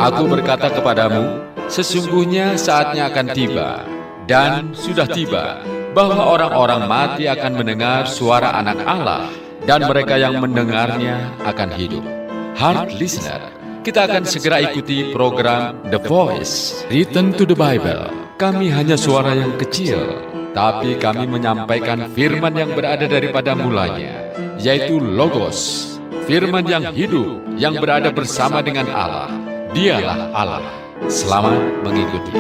Aku berkata kepadamu, sesungguhnya saatnya akan tiba, dan sudah tiba, bahwa orang-orang mati akan mendengar suara Anak Allah, dan mereka yang mendengarnya akan hidup. Heart listener, kita akan segera ikuti program The Voice, Return to the Bible. Kami hanya suara yang kecil, tapi kami menyampaikan firman yang berada daripada mulanya, yaitu Logos, firman yang hidup, yang berada bersama dengan Allah. Dialah Allah. Selamat mengikuti.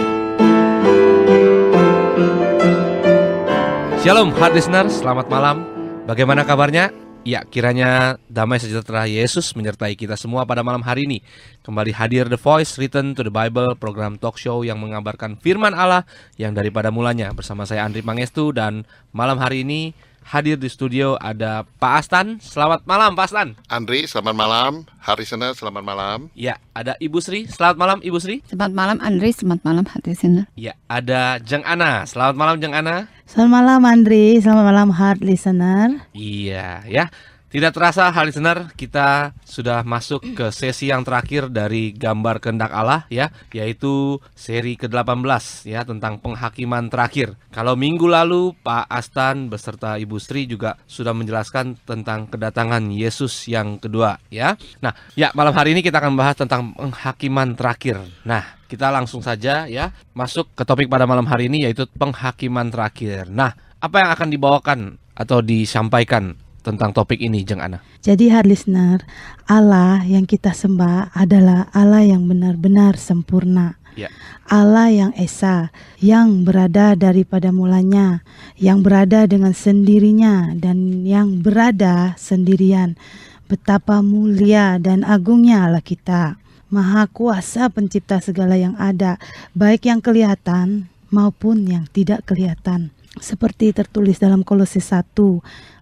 Shalom heart listener, selamat malam. Bagaimana kabarnya? Ya, kiranya damai sejahtera Yesus menyertai kita semua pada malam hari ini. Kembali hadir The Voice, Return to the Bible, program talk show yang mengabarkan firman Allah yang daripada mulanya. Bersama saya Andri Pangestu, dan malam hari ini hadir di studio ada Pak Astan. Selamat malam Pak Astan. Andri, selamat malam. Harisana, selamat malam. Ya, ada Ibu Sri. Selamat malam Ibu Sri. Selamat malam Andri, selamat malam Harisana. Ya, ada Jeng Ana. Selamat malam Jeng Ana. Selamat malam Andri, selamat malam heart listener. Iya, ya. Tidak terasa heart listener, kita sudah masuk ke sesi yang terakhir dari Gambar Kehendak Allah, ya, yaitu seri ke-18 ya, tentang penghakiman terakhir. Kalau minggu lalu Pak Astan beserta Ibu Sri juga sudah menjelaskan tentang kedatangan Yesus yang kedua, ya. Nah, ya, malam hari ini kita akan membahas tentang penghakiman terakhir. Nah, kita langsung saja ya masuk ke topik pada malam hari ini, yaitu penghakiman terakhir. Nah, apa yang akan dibawakan atau disampaikan tentang topik ini, Jeng Ana? Jadi heart listener, Allah yang kita sembah adalah Allah yang benar-benar sempurna. Ya. Allah yang esa, yang berada daripada mulanya, yang berada dengan sendirinya dan yang berada sendirian. Betapa mulia dan agungnya Allah kita. Maha kuasa pencipta segala yang ada, baik yang kelihatan maupun yang tidak kelihatan. Seperti tertulis dalam Kolose 1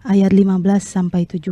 ayat 15 sampai 17.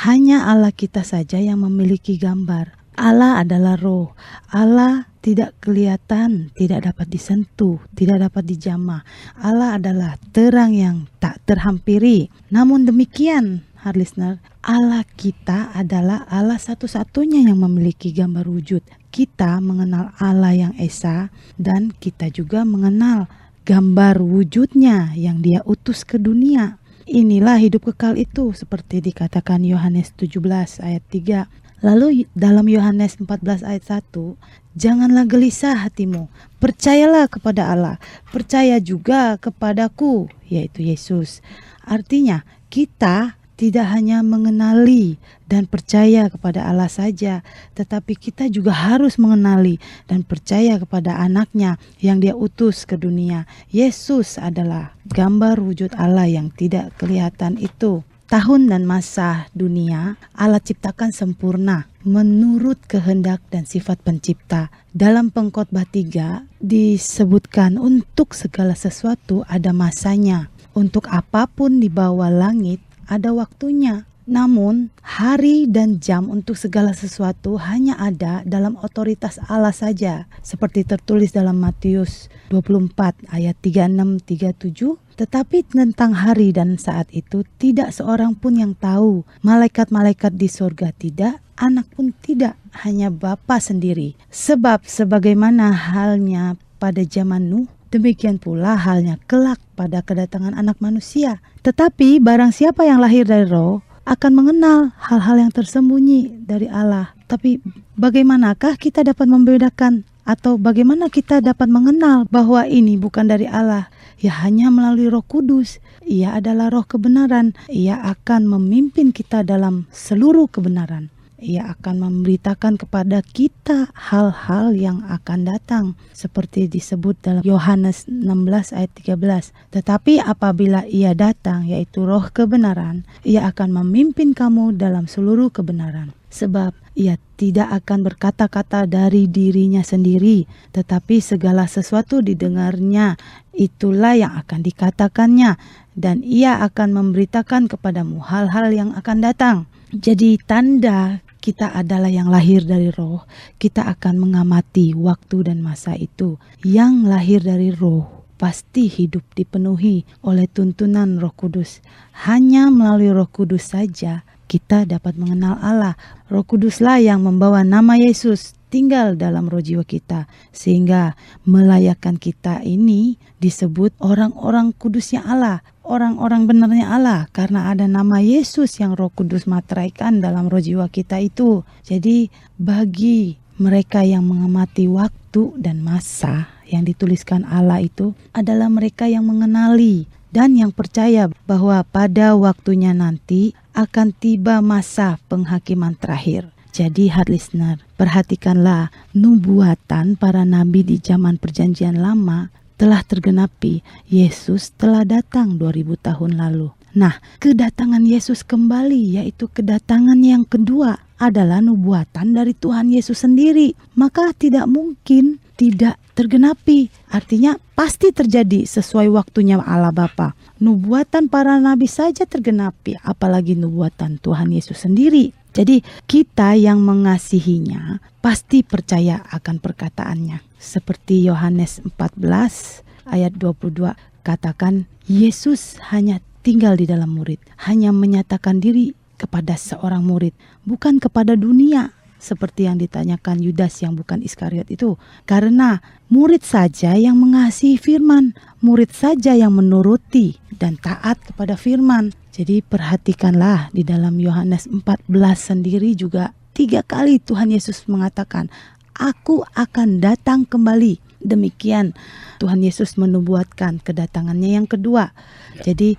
Hanya Allah kita saja yang memiliki gambar. Allah adalah roh. Allah tidak kelihatan, tidak dapat disentuh, tidak dapat dijamah. Allah adalah terang yang tak terhampiri. Namun demikian, heart listener, Allah kita adalah Allah satu-satunya yang memiliki gambar wujud. Kita mengenal Allah yang esa, dan kita juga mengenal gambar wujudnya yang Dia utus ke dunia. Inilah hidup kekal itu, seperti dikatakan Yohanes 17 ayat 3. Lalu dalam Yohanes 14 ayat 1, janganlah gelisah hatimu, percayalah kepada Allah, percaya juga kepadaku, yaitu Yesus. Artinya kita tidak hanya mengenali dan percaya kepada Allah saja, tetapi kita juga harus mengenali dan percaya kepada anaknya yang Dia utus ke dunia. Yesus adalah gambar wujud Allah yang tidak kelihatan itu. Tahun dan masa dunia Allah ciptakan sempurna menurut kehendak dan sifat pencipta. Dalam Pengkhotbah 3 disebutkan untuk segala sesuatu ada masanya. Untuk apapun di bawah langit ada waktunya. Namun hari dan jam untuk segala sesuatu hanya ada dalam otoritas Allah saja, seperti tertulis dalam Matius 24 ayat 36-37. Tetapi tentang hari dan saat itu tidak seorang pun yang tahu, malaikat-malaikat di surga tidak, anak pun tidak, hanya Bapa sendiri. Sebab sebagaimana halnya pada zaman Nuh, demikian pula halnya kelak pada kedatangan Anak Manusia. Tetapi barang siapa yang lahir dari roh akan mengenal hal-hal yang tersembunyi dari Allah. Tapi bagaimanakah kita dapat membedakan, atau bagaimana kita dapat mengenal bahwa ini bukan dari Allah? Ya, hanya melalui Roh Kudus. Ia adalah roh kebenaran. Ia akan memimpin kita dalam seluruh kebenaran. Ia akan memberitakan kepada kita hal-hal yang akan datang, seperti disebut dalam Yohanes 16 ayat 13. Tetapi apabila Ia datang, yaitu roh kebenaran, Ia akan memimpin kamu dalam seluruh kebenaran. Sebab Ia tidak akan berkata-kata dari dirinya sendiri, tetapi segala sesuatu didengarnya, itulah yang akan dikatakannya, dan Ia akan memberitakan kepadamu hal-hal yang akan datang. Jadi tanda kita adalah yang lahir dari roh, kita akan mengamati waktu dan masa itu. Yang lahir dari roh pasti hidup dipenuhi oleh tuntunan Roh Kudus. Hanya melalui Roh Kudus saja kita dapat mengenal Allah. Roh Kuduslah yang membawa nama Yesus. tertinggal dalam roh jiwa kita, sehingga melayakkan kita ini disebut orang-orang kudusnya Allah, orang-orang benarnya Allah, karena ada nama Yesus yang Roh Kudus materaikan dalam roh jiwa kita itu. Jadi bagi mereka yang mengamati waktu dan masa yang dituliskan Allah itu adalah mereka yang mengenali dan yang percaya bahwa pada waktunya nanti akan tiba masa penghakiman terakhir. Jadi hard listener, perhatikanlah, nubuatan para nabi di zaman perjanjian lama telah tergenapi. Yesus telah datang 2000 tahun lalu. Nah, kedatangan Yesus kembali, yaitu kedatangan yang kedua, adalah nubuatan dari Tuhan Yesus sendiri. Maka tidak mungkin tidak tergenapi. Artinya pasti terjadi sesuai waktunya Allah Bapa. Nubuatan para nabi saja tergenapi, apalagi nubuatan Tuhan Yesus sendiri. Jadi kita yang mengasihinya pasti percaya akan perkataannya. Seperti Yohanes 14 ayat 22 katakan, Yesus hanya tinggal di dalam murid, hanya menyatakan diri kepada seorang murid, bukan kepada dunia. Seperti yang ditanyakan Yudas yang bukan Iskariot itu. Karena murid saja yang mengasihi firman, murid saja yang menuruti dan taat kepada firman. Jadi perhatikanlah di dalam Yohanes 14 sendiri juga 3 kali Tuhan Yesus mengatakan, Aku akan datang kembali. Demikian Tuhan Yesus menubuatkan kedatangannya yang kedua. Jadi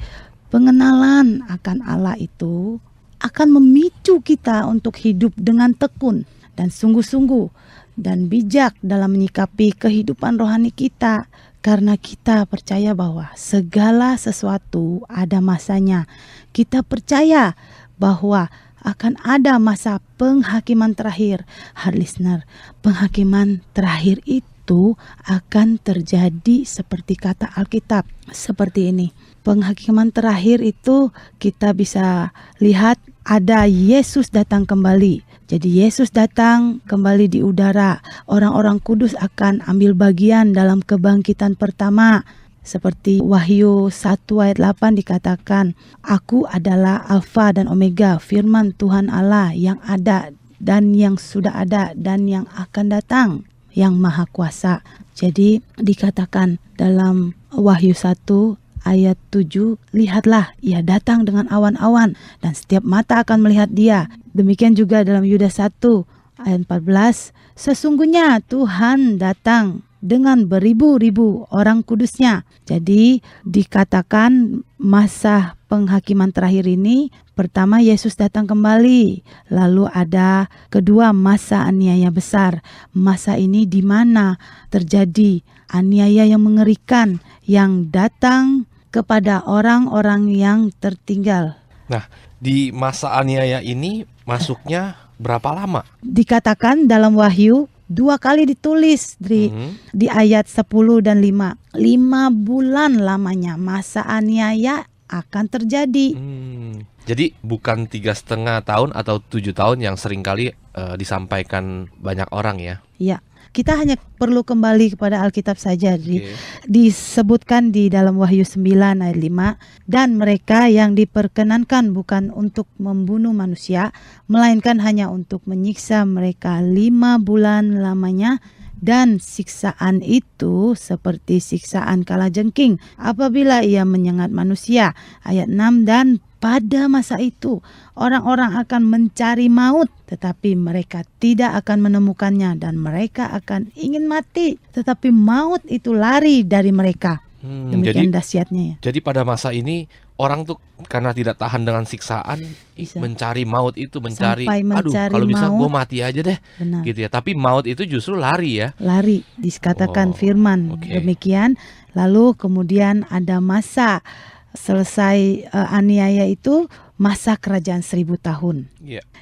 pengenalan akan Allah itu akan memicu kita untuk hidup dengan tekun dan sungguh-sungguh dan bijak dalam menyikapi kehidupan rohani kita. Karena kita percaya bahwa segala sesuatu ada masanya. Kita percaya bahwa akan ada masa penghakiman terakhir. Hard listener, penghakiman terakhir itu akan terjadi seperti kata Alkitab. Seperti ini. Penghakiman terakhir itu kita bisa lihat ada Yesus datang kembali. Jadi Yesus datang kembali di udara. Orang-orang kudus akan ambil bagian dalam kebangkitan pertama. Seperti Wahyu 1 ayat 8 dikatakan, Aku adalah Alfa dan Omega, firman Tuhan Allah yang ada dan yang sudah ada dan yang akan datang, yang maha kuasa. Jadi dikatakan dalam Wahyu 1 ayat 7, lihatlah ia datang dengan awan-awan dan setiap mata akan melihat dia. Demikian juga dalam Yudas 1 ayat 14, sesungguhnya Tuhan datang dengan beribu-ribu orang kudusnya. Jadi dikatakan masa penghakiman terakhir ini, pertama Yesus datang kembali, lalu ada kedua masa aniaya besar. Masa ini di mana terjadi aniaya yang mengerikan yang datang kepada orang-orang yang tertinggal. Nah, di masa aniaya ini masuknya berapa lama? Dikatakan dalam Wahyu 2 kali ditulis di ayat 10 dan 5. 5 bulan lamanya masa aniaya akan terjadi. Jadi bukan 3,5 tahun atau 7 tahun yang seringkali disampaikan banyak orang ya? Ya. Kita hanya perlu kembali kepada Alkitab saja. Disebutkan di dalam Wahyu 9 ayat 5. Dan mereka yang diperkenankan bukan untuk membunuh manusia, melainkan hanya untuk menyiksa mereka 5 bulan lamanya. Dan siksaan itu seperti siksaan kalajengking apabila ia menyengat manusia. Ayat 6, dan pada masa itu orang-orang akan mencari maut, tetapi mereka tidak akan menemukannya, dan mereka akan ingin mati, tetapi maut itu lari dari mereka. Demikian dahsyatnya ya. Jadi pada masa ini orang tuh karena tidak tahan dengan siksaan, mencari maut itu, mencari kalau bisa gue mati aja deh. Benar. Gitu ya. Tapi maut itu justru lari ya. Lari, dikatakan firman. Demikian. Lalu kemudian ada masa selesai aniaya itu, masa kerajaan 1000 tahun.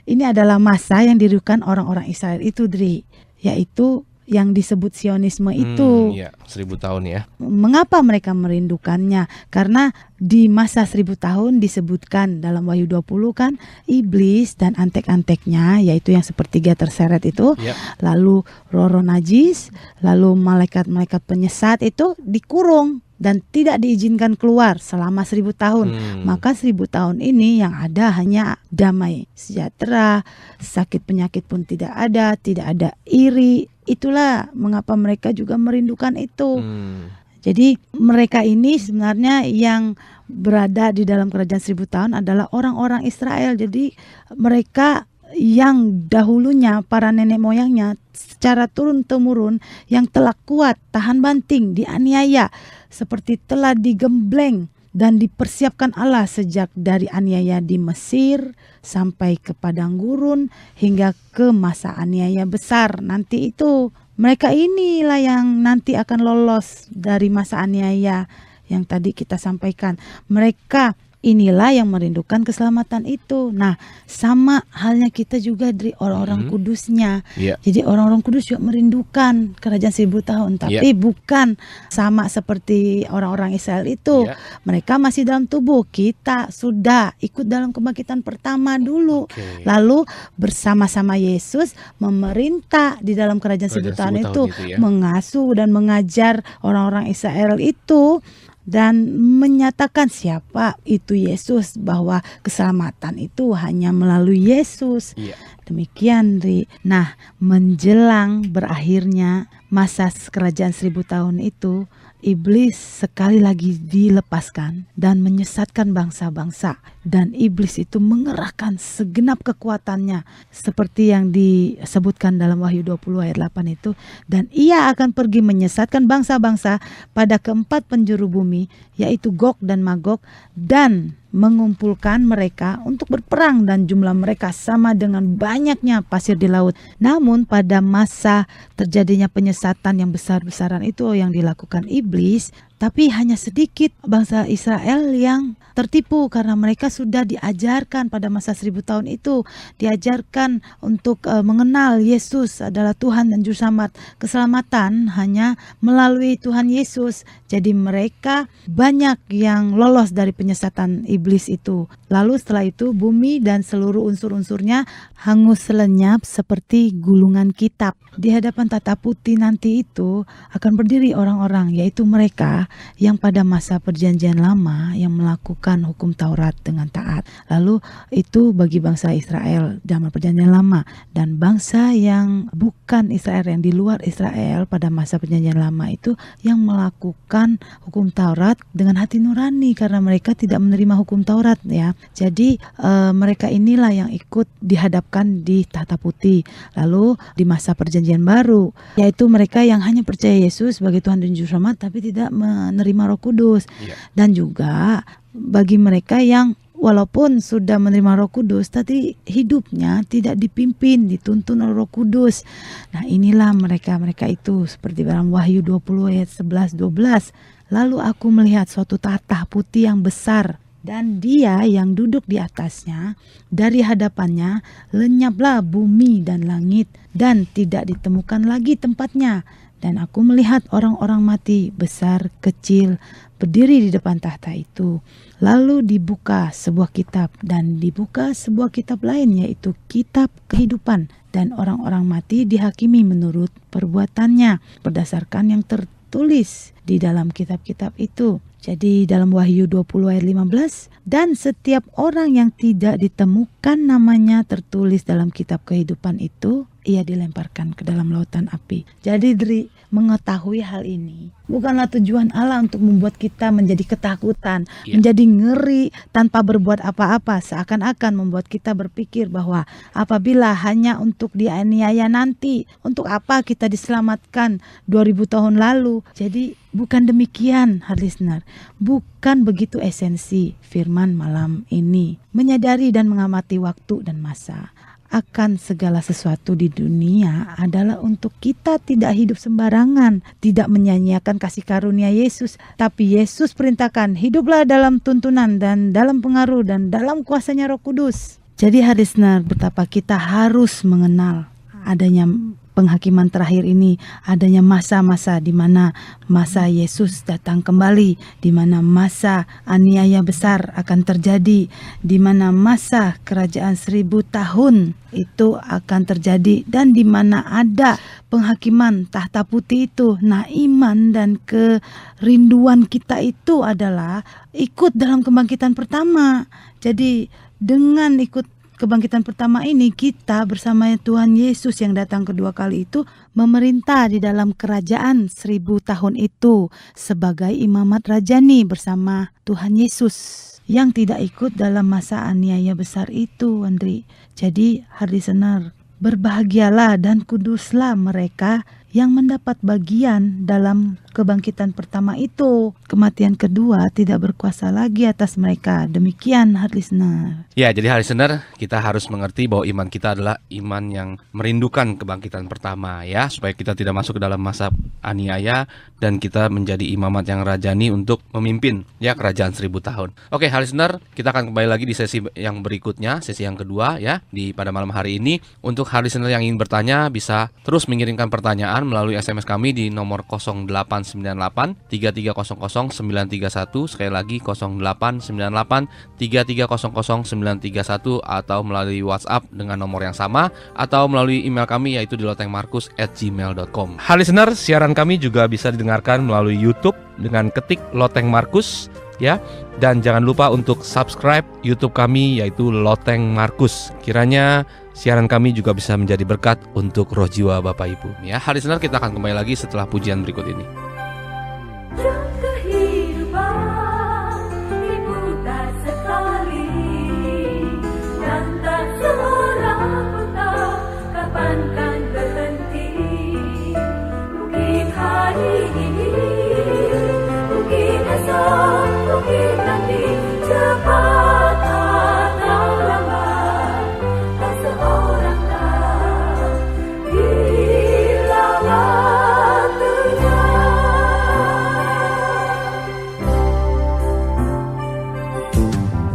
Ini adalah masa yang dirugikan orang-orang Israel itu, yaitu yang disebut Sionisme itu. 1000 tahun ya. Mengapa mereka merindukannya? Karena di masa 1000 tahun disebutkan dalam Wahyu 20 kan, iblis dan antek-anteknya, yaitu yang sepertiga terseret itu, lalu roh-roh najis, lalu malaikat-malaikat penyesat itu dikurung dan tidak diizinkan keluar selama 1000 tahun. Maka 1000 tahun ini yang ada hanya damai, sejahtera, sakit penyakit pun tidak ada iri. Itulah mengapa mereka juga merindukan itu. Jadi mereka ini sebenarnya yang berada di dalam kerajaan 1000 tahun adalah orang-orang Israel. Jadi mereka yang dahulunya para nenek moyangnya secara turun-temurun yang telah kuat, tahan banting, dianiaya, seperti telah digembleng dan dipersiapkan Allah sejak dari aniaya di Mesir sampai ke padang gurun hingga ke masa aniaya besar nanti itu. Mereka inilah yang nanti akan lolos dari masa aniaya yang tadi kita sampaikan. Mereka inilah yang merindukan keselamatan itu. Nah, sama halnya kita juga dari orang-orang kudusnya. Jadi orang-orang kudus juga merindukan kerajaan 1000 tahun. Tapi bukan sama seperti orang-orang Israel itu. Mereka masih dalam tubuh. Kita sudah ikut dalam kebangkitan pertama dulu. Lalu bersama-sama Yesus memerintah di dalam kerajaan 1000 tahun itu. Mengasuh dan mengajar orang-orang Israel itu. Dan menyatakan siapa itu Yesus, bahwa keselamatan itu hanya melalui Yesus. Demikian, Ri. Nah, menjelang berakhirnya masa kerajaan 1000 tahun itu, iblis sekali lagi dilepaskan dan menyesatkan bangsa-bangsa. Dan iblis itu mengerahkan segenap kekuatannya seperti yang disebutkan dalam Wahyu 20 ayat 8 itu. Dan ia akan pergi menyesatkan bangsa-bangsa pada keempat penjuru bumi, yaitu Gog dan Magog, dan mengumpulkan mereka untuk berperang, dan jumlah mereka sama dengan banyaknya pasir di laut. Namun pada masa terjadinya penyesatan yang besar-besaran itu yang dilakukan iblis, tapi hanya sedikit bangsa Israel yang tertipu karena mereka sudah diajarkan pada masa 1000 tahun itu, diajarkan untuk mengenal Yesus adalah Tuhan dan Juru Selamat. Keselamatan hanya melalui Tuhan Yesus. Jadi mereka banyak yang lolos dari penyesatan iblis itu. Lalu setelah itu bumi dan seluruh unsur-unsurnya hangus lenyap seperti gulungan kitab. Di hadapan tata putih nanti itu akan berdiri orang-orang, yaitu mereka yang pada masa perjanjian lama yang melakukan hukum Taurat dengan taat. Lalu itu bagi bangsa Israel zaman perjanjian lama, dan bangsa yang bukan Israel, yang di luar Israel pada masa perjanjian lama itu yang melakukan hukum Taurat dengan hati nurani karena mereka tidak menerima hukum Taurat, ya. Jadi mereka inilah yang ikut dihadapkan di tahta putih. Lalu di masa perjanjian baru, yaitu mereka yang hanya percaya Yesus sebagai Tuhan dan Juru Selamat tapi tidak menerima Roh Kudus. Dan juga bagi mereka yang walaupun sudah menerima Roh Kudus tapi hidupnya tidak dipimpin, dituntun oleh Roh Kudus. Nah, inilah mereka itu seperti dalam Wahyu 20 ayat 11-12. Lalu aku melihat suatu tahta putih yang besar, dan dia yang duduk di atasnya, dari hadapannya lenyaplah bumi dan langit, dan tidak ditemukan lagi tempatnya. Dan aku melihat orang-orang mati besar kecil berdiri di depan tahta itu. Lalu dibuka sebuah kitab, dan dibuka sebuah kitab lain, yaitu kitab kehidupan. Dan orang-orang mati dihakimi menurut perbuatannya berdasarkan yang tertulis di dalam kitab-kitab itu. Jadi dalam Wahyu 20 ayat 15, dan setiap orang yang tidak ditemukan namanya tertulis dalam kitab kehidupan itu, ia dilemparkan ke dalam lautan api. Jadi Dri, mengetahui hal ini bukanlah tujuan Allah untuk membuat kita menjadi ketakutan, menjadi ngeri tanpa berbuat apa-apa, seakan-akan membuat kita berpikir bahwa apabila hanya untuk dianiaya nanti, untuk apa kita diselamatkan 2000 tahun lalu. Jadi bukan demikian, listener. Bukan begitu esensi firman malam ini. Menyadari dan mengamati waktu dan masa akan segala sesuatu di dunia adalah untuk kita tidak hidup sembarangan, tidak menyanyiakan kasih karunia Yesus, tapi Yesus perintahkan hiduplah dalam tuntunan dan dalam pengaruh dan dalam kuasanya Roh Kudus. Jadi listener, betapa kita harus mengenal adanya penghakiman terakhir ini, adanya masa-masa di mana masa Yesus datang kembali, di mana masa aniaya besar akan terjadi, di mana masa kerajaan 1000 tahun itu akan terjadi, dan di mana ada penghakiman tahta putih itu. Nah, iman dan kerinduan kita itu adalah ikut dalam kebangkitan pertama. Jadi dengan ikut kebangkitan pertama ini, kita bersama Tuhan Yesus yang datang kedua kali itu memerintah di dalam kerajaan 1000 tahun itu sebagai imamat rajani bersama Tuhan Yesus yang tidak ikut dalam masa aniaya besar itu, Andri. Jadi hari listener, berbahagialah dan kuduslah mereka yang mendapat bagian dalam kebangkitan pertama itu. Kematian kedua tidak berkuasa lagi atas mereka. Demikian hari listener. Ya, jadi hari listener, kita harus mengerti bahwa iman kita adalah iman yang merindukan kebangkitan pertama ya, supaya kita tidak masuk ke dalam masa aniaya dan kita menjadi imamat yang rajani untuk memimpin ya kerajaan 1000 tahun. Oke, hari listener, kita akan kembali lagi di sesi yang berikutnya, sesi yang kedua ya, pada malam hari ini. Untuk hari listener yang ingin bertanya, bisa terus mengirimkan pertanyaan melalui SMS kami di nomor 0898 3300 931, sekali lagi 0898 3300 931, atau melalui WhatsApp dengan nomor yang sama, atau melalui email kami yaitu di lotengmarkus@gmail.com. Hari listener, siaran kami juga bisa didengarkan melalui YouTube dengan ketik Loteng Markus ya, dan jangan lupa untuk subscribe YouTube kami yaitu Loteng Markus. Kiranya siaran kami juga bisa menjadi berkat untuk roh jiwa Bapak Ibu ya. Hari listener, kita akan kembali lagi setelah pujian berikut ini.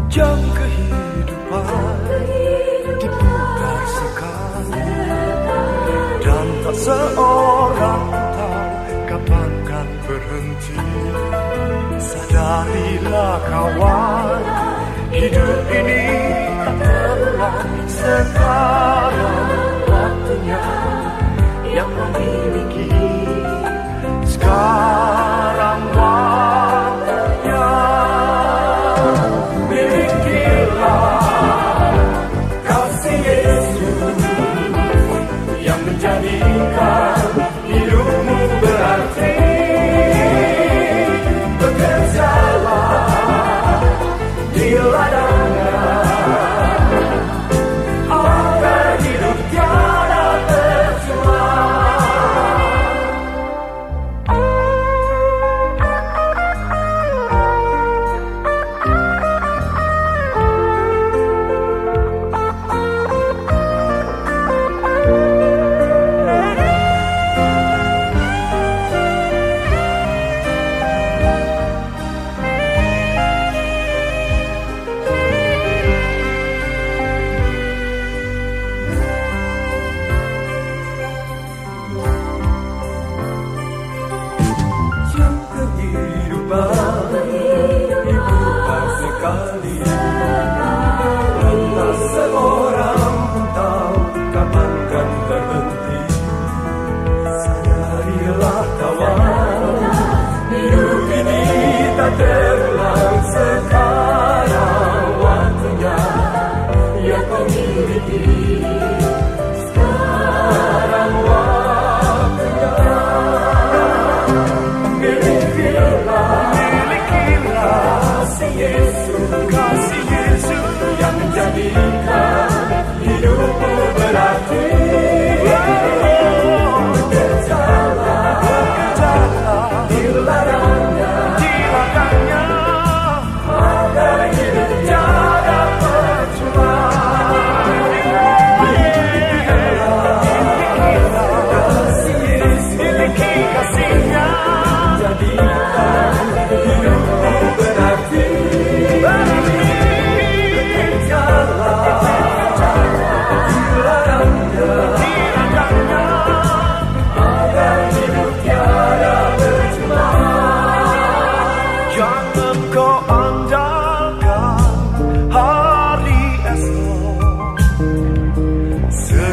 Jam kehidupan diputar sekali, dan tak seorang tahu kapan kan berhenti. Sadarilah kawan, hidup ini tak terulang. Sekarang waktunya yang memiliki. Sekarang waktunya. Jadikan hidupmu berarti. Bekerjalah di ladangnya, agar hidup tiada tercela.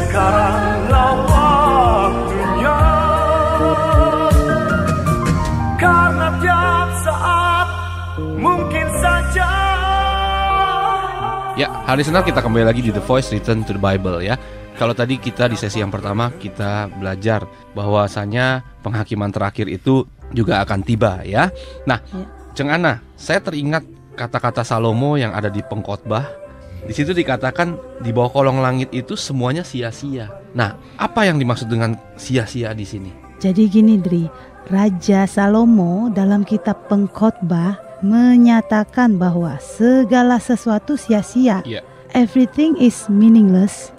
sekaranglah waktunya, karena tiap saat mungkin saja. Ya, hari Senin kita kembali lagi di The Voice Return to the Bible ya. Kalau tadi kita di sesi yang pertama kita belajar bahwasanya penghakiman terakhir itu juga akan tiba ya. Nah, Ceng Ana, saya teringat kata-kata Salomo yang ada di Pengkhotbah. Di situ dikatakan di bawah kolong langit itu semuanya sia-sia. Nah, apa yang dimaksud dengan sia-sia di sini? Jadi gini Dri, Raja Salomo dalam kitab Pengkhotbah menyatakan bahwa segala sesuatu sia-sia. Iya. Everything is meaningless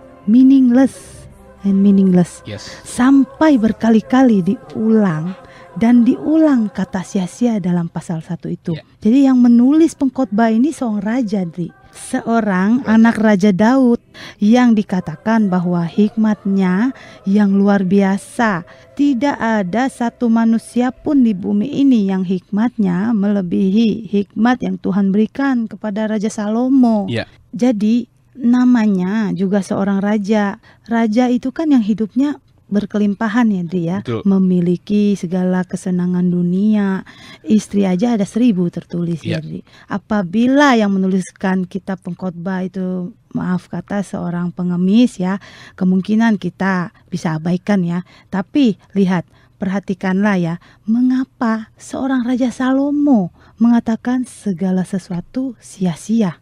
and meaningless. Yes. Sampai berkali-kali diulang dan diulang kata sia-sia dalam pasal 1 itu. Yeah. Jadi yang menulis Pengkhotbah ini seorang raja, Dri. Seorang anak Raja Daud yang dikatakan bahwa hikmatnya yang luar biasa. Tidak ada satu manusia pun di bumi ini yang hikmatnya melebihi hikmat yang Tuhan berikan kepada Raja Salomo. Yeah. Jadi namanya juga seorang raja. Raja itu kan yang hidupnya berkelimpahan ya dia, Betul. memiliki segala kesenangan dunia. Istri aja ada 1000 tertulis Ya. ya. Apabila yang menuliskan kitab Pengkhotbah itu maaf kata seorang pengemis ya, kemungkinan kita bisa abaikan ya. Tapi lihat, perhatikanlah ya, mengapa seorang Raja Salomo mengatakan segala sesuatu sia-sia.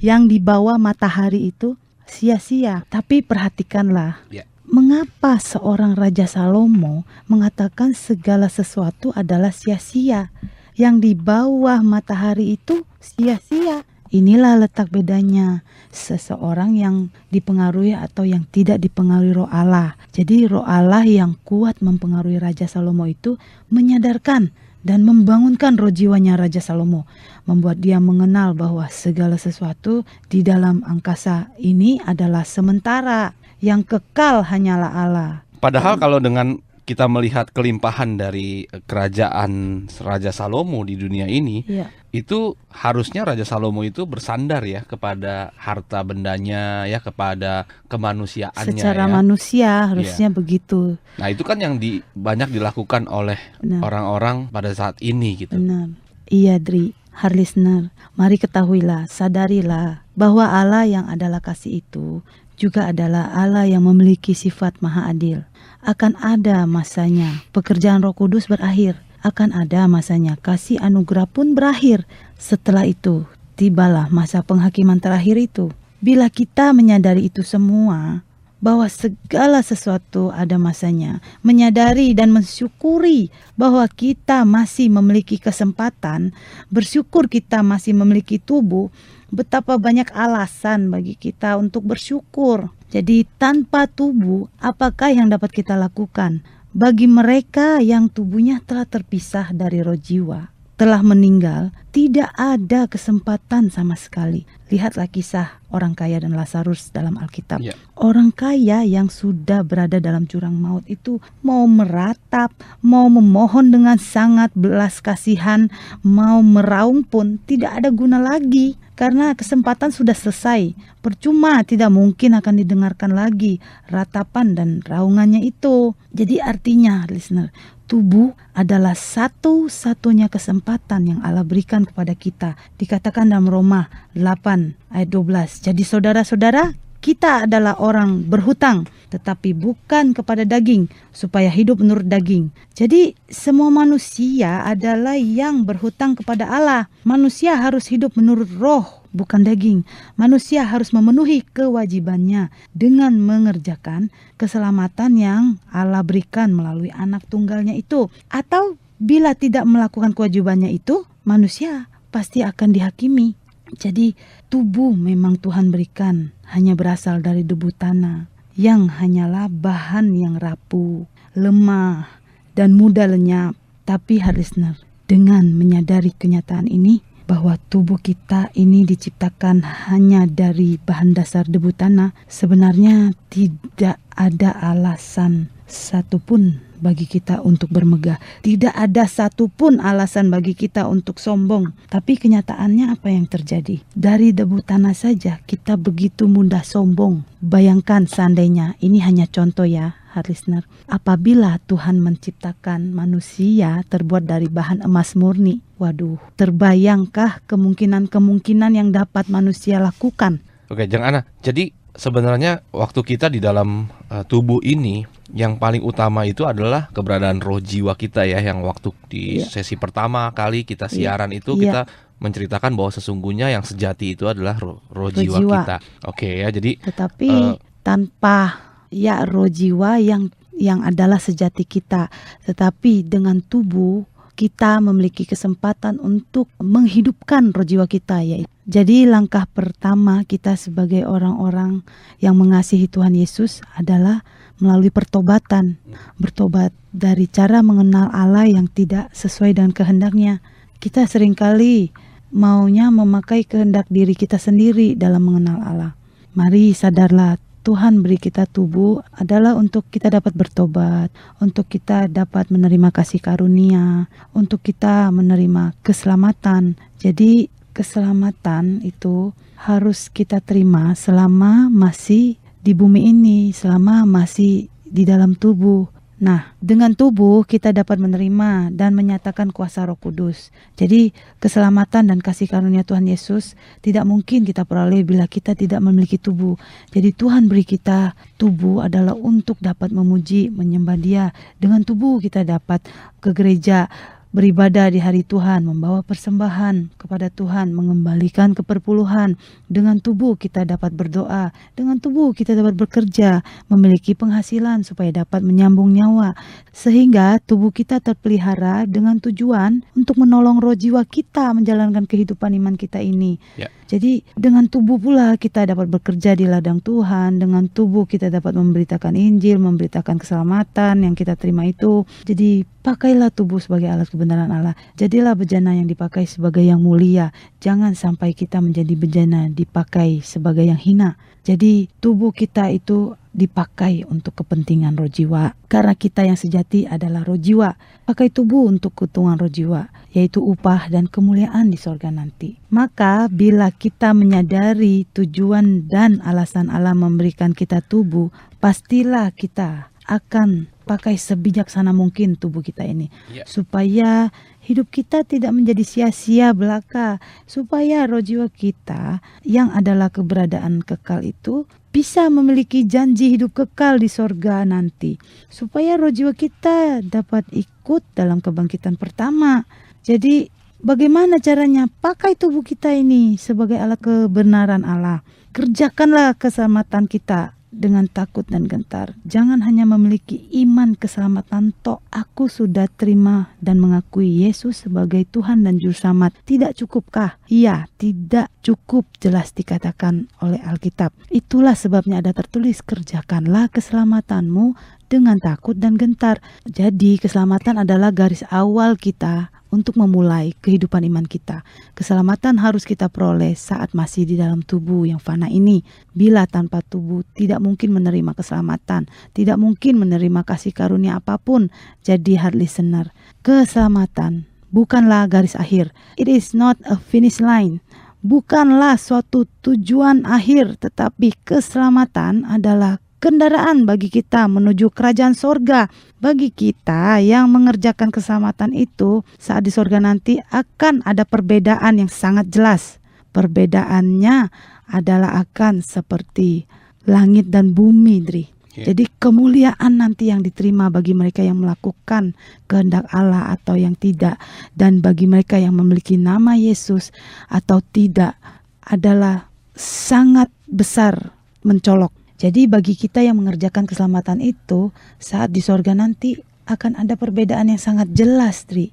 Yang di bawah matahari itu sia-sia. Tapi perhatikanlah, Ya. mengapa seorang Raja Salomo mengatakan segala sesuatu adalah sia-sia? Yang di bawah matahari itu sia-sia. Inilah letak bedanya seseorang yang dipengaruhi atau yang tidak dipengaruhi Roh Allah. Jadi Roh Allah yang kuat mempengaruhi Raja Salomo itu menyadarkan dan membangunkan roh jiwanya Raja Salomo, membuat dia mengenal bahwa segala sesuatu di dalam angkasa ini adalah sementara, yang kekal hanyalah Allah. Padahal kalau dengan kita melihat kelimpahan dari kerajaan Raja Salomo di dunia ini, Ya. itu harusnya Raja Salomo itu bersandar ya kepada harta bendanya ya, kepada kemanusiaannya Secara ya. manusia harusnya begitu. Nah, itu kan yang banyak dilakukan oleh Benar. orang-orang pada saat ini gitu. Benar. Iya Dri, listener, mari ketahuilah, sadarilah bahwa Allah yang adalah kasih itu juga adalah Allah yang memiliki sifat maha adil. Akan ada masanya pekerjaan Roh Kudus berakhir. Akan ada masanya kasih anugerah pun berakhir. Setelah itu, tibalah masa penghakiman terakhir itu. Bila kita menyadari itu semua, bahwa segala sesuatu ada masanya, menyadari dan mensyukuri bahwa kita masih memiliki kesempatan, bersyukur kita masih memiliki tubuh, betapa banyak alasan bagi kita untuk bersyukur. Jadi tanpa tubuh, apakah yang dapat kita lakukan? Bagi mereka yang tubuhnya telah terpisah dari roh jiwa, telah meninggal, tidak ada kesempatan sama sekali. Lihatlah kisah orang kaya dan Lazarus dalam Alkitab. Ya. Orang kaya yang sudah berada dalam jurang maut itu mau meratap, mau memohon dengan sangat belas kasihan, mau meraung pun tidak ada guna lagi. Karena kesempatan sudah selesai. Percuma, tidak mungkin akan didengarkan lagi ratapan dan raungannya itu. Jadi artinya, listener, tubuh adalah satu-satunya kesempatan yang Allah berikan kepada kita. Dikatakan dalam Roma 8 ayat 12. Jadi saudara-saudara, kita adalah orang berhutang, tetapi bukan kepada daging, supaya hidup menurut daging. Jadi semua manusia adalah yang berhutang kepada Allah. Manusia harus hidup menurut roh, bukan daging. Manusia harus memenuhi kewajibannya dengan mengerjakan keselamatan yang Allah berikan melalui anak tunggalnya itu. Atau bila tidak melakukan kewajibannya itu, manusia pasti akan dihakimi. Jadi tubuh memang Tuhan berikan hanya berasal dari debu tanah yang hanyalah bahan yang rapuh, lemah, dan mudah lenyap. Tapi listener, dengan menyadari kenyataan ini bahwa tubuh kita ini diciptakan hanya dari bahan dasar debu tanah, sebenarnya tidak ada alasan satupun bagi kita untuk bermegah. Tidak ada satupun alasan bagi kita untuk sombong. Tapi kenyataannya apa yang terjadi? Dari debu tanah saja kita begitu mudah sombong. Bayangkan seandainya, ini hanya contoh ya, listener. Apabila Tuhan menciptakan manusia terbuat dari bahan emas murni, waduh, terbayangkah kemungkinan-kemungkinan yang dapat manusia lakukan? Oke, Jeng Ana. Jadi sebenarnya waktu kita di dalam tubuh ini, yang paling utama itu adalah keberadaan roh jiwa kita ya. Yang waktu di sesi pertama kali kita siaran itu kita menceritakan bahwa sesungguhnya yang sejati itu adalah roh jiwa kita. Oke ya, jadi tetapi tanpa ya roh jiwa yang adalah sejati kita, tetapi dengan tubuh kita memiliki kesempatan untuk menghidupkan roh jiwa kita ya. Jadi langkah pertama kita sebagai orang-orang yang mengasihi Tuhan Yesus adalah melalui pertobatan. Bertobat dari cara mengenal Allah yang tidak sesuai dengan kehendaknya. Kita seringkali maunya memakai kehendak diri kita sendiri dalam mengenal Allah. Mari sadarlah, Tuhan beri kita tubuh adalah untuk kita dapat bertobat, untuk kita dapat menerima kasih karunia, untuk kita menerima keselamatan. Jadi keselamatan itu harus kita terima selama masih di bumi ini, selama masih di dalam tubuh. Nah, dengan tubuh kita dapat menerima dan menyatakan kuasa Roh Kudus. Jadi, keselamatan dan kasih karunia Tuhan Yesus tidak mungkin kita peroleh bila kita tidak memiliki tubuh. Jadi, Tuhan beri kita tubuh adalah untuk dapat memuji, menyembah Dia. Dengan tubuh kita dapat ke gereja, beribadah di hari Tuhan, membawa persembahan kepada Tuhan, mengembalikan keperpuluhan. Dengan tubuh kita dapat berdoa, dengan tubuh kita dapat bekerja, memiliki penghasilan supaya dapat menyambung nyawa. Sehingga tubuh kita terpelihara dengan tujuan untuk menolong roh jiwa kita menjalankan kehidupan iman kita ini. Jadi dengan tubuh pula kita dapat bekerja di ladang Tuhan, dengan tubuh kita dapat memberitakan Injil, memberitakan keselamatan yang kita terima itu. Jadi pakailah tubuh sebagai alat kebenaran Allah. Jadilah bejana yang dipakai sebagai yang mulia. Jangan sampai kita menjadi bejana dipakai sebagai yang hina. Jadi tubuh kita itu dipakai untuk kepentingan roh jiwa. Karena kita yang sejati adalah roh jiwa. Pakai tubuh untuk keuntungan roh jiwa, yaitu upah dan kemuliaan di sorga nanti. Maka bila kita menyadari tujuan dan alasan Allah memberikan kita tubuh, pastilah kita akan pakai sebijaksana mungkin tubuh kita ini. Supaya hidup kita tidak menjadi sia-sia belaka. Supaya roh jiwa kita yang adalah keberadaan kekal itu bisa memiliki janji hidup kekal di sorga nanti. Supaya roh jiwa kita dapat ikut dalam kebangkitan pertama. Jadi bagaimana caranya? Pakai tubuh kita ini sebagai alat kebenaran Allah. Kerjakanlah keselamatan kita dengan takut dan gentar. Jangan hanya memiliki iman keselamatan tok. Aku sudah terima dan mengakui Yesus sebagai Tuhan dan Juru Selamat. Tidak cukupkah? Iya, tidak cukup, jelas dikatakan oleh Alkitab. Itulah sebabnya ada tertulis, kerjakanlah keselamatanmu dengan takut dan gentar. Jadi keselamatan adalah garis awal kita untuk memulai kehidupan iman kita. Keselamatan harus kita peroleh saat masih di dalam tubuh yang fana ini. Bila tanpa tubuh tidak mungkin menerima keselamatan, tidak mungkin menerima kasih karunia apapun. Jadi heart listener, keselamatan bukanlah garis akhir. It is not a finish line. Bukanlah suatu tujuan akhir, tetapi keselamatan adalah kendaraan bagi kita menuju kerajaan sorga. Bagi kita yang mengerjakan keselamatan itu, saat di sorga nanti akan ada perbedaan yang sangat jelas. Perbedaannya adalah akan seperti langit dan bumi, Dri. Jadi kemuliaan nanti yang diterima bagi mereka yang melakukan kehendak Allah atau yang tidak, dan bagi mereka yang memiliki nama Yesus atau tidak, adalah sangat besar, mencolok. Jadi bagi kita yang mengerjakan keselamatan itu, saat di sorga nanti akan ada perbedaan yang sangat jelas, Tri.